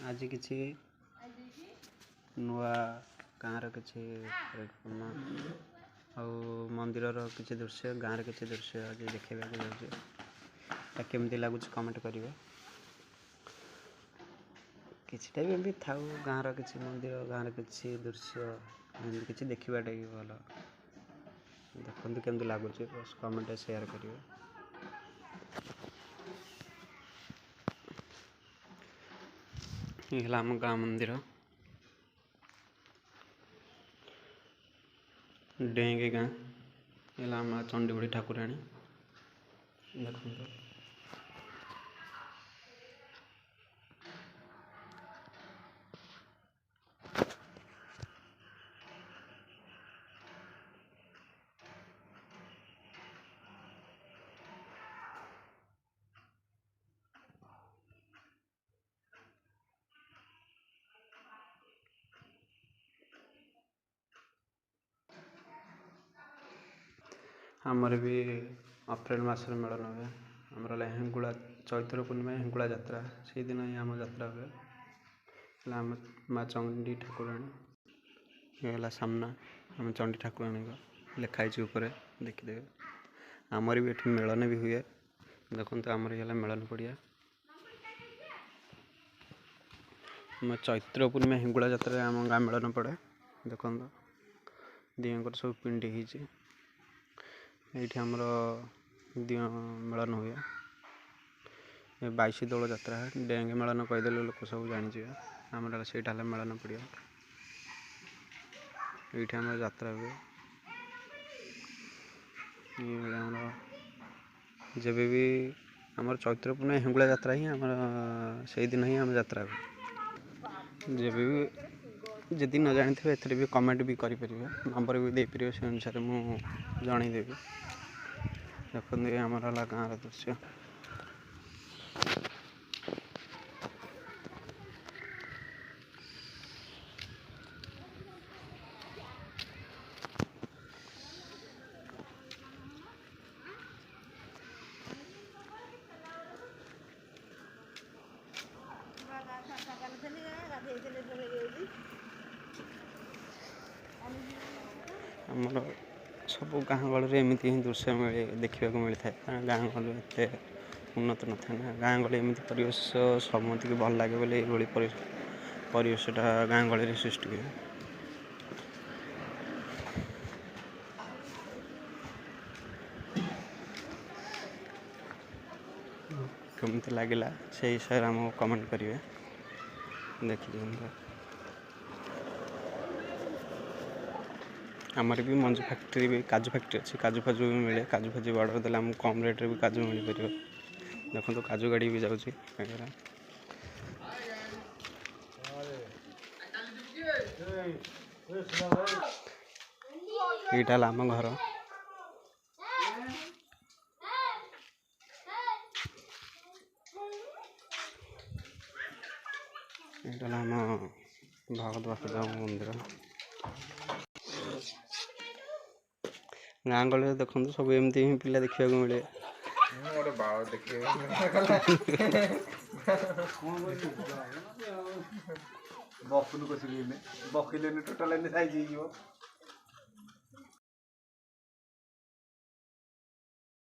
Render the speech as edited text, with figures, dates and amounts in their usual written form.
आज किसी नुआ गाँव किसी मंदिर किसी दृश्य गाँव किसी दृश्य आज देखा जाऊँगी केमती लगुच कमेंट करेंगे किसीटा भी था गाँव किसी मंदिर गाँव किसी दृश्य किसी देखाटा भी भल देखते केमती लगुच बस कमेंट शेयर करेंगे। ये आम गाँ मंदिर डेंगे गाँ ये आम चंडीबुढ़ी ठाकुराणी देखो आमर भी अप्रैल मस मेलन हुए आमर हिंगुला चैत्र पूर्णिमा हिंगुला यात्रा से दिन ही आम यात्रा हुए आम माँ चंडी ठाकुराणी ये सामना आम चंडी ठाकुराणी लिखाई ऊपर देखिदे आमर भी ये मेलन भी हुए देखो आमर ये मेलन पड़िया चैत्र पूर्णिमा हिंगुला यात्रा आम गाँ मेलन पड़े देखो दिकर सब पिंडी होती ये आमर दिय मेलन हुए 22 दौल यात्रा डेंगे मेलन कहीदे लोक सब जानी आमर से मेलन पड़िया ये आम यात्रा हुए जब भी आमर चैत्र पूर्णिमा हिंगुला यात्रा ही आमर से दिन ही आम यात्रा हुए जब भी जदि न जानी थे ए भी कमेंट भी करेंगे नंबर भी दे पारे से अनुसार मुझे जनईदेवी देखते आमर है गाँव दृश्य आमर सब गाँ गहली एमती ही दृश्य मिले देखा मिलता है गाँ गहली एत उन्नत न था ना गाँ गहली एमती परिवेश समस्त की भल लगे बोले ये परिवेशटा गाँ गहली सृष्टि हुए केमती लगे से हिसाब से कमेंट करेंगे देखिए आमर भी मंजू फैक्ट्री भी काजू फैक्ट्री अच्छी काजू फाजू भी मिले काजू फाजू ऑर्डर देला कम रेट्रे भी काजू मिल पार देखो काजू गाड़ी भी जाऊँगी यहाँ आम घर यहाँ आम भगत बासुदेव मंदिर गाँ गहली देखते सब एमती ही पिला देखा मिले बखुन बखिले टोटाल साइज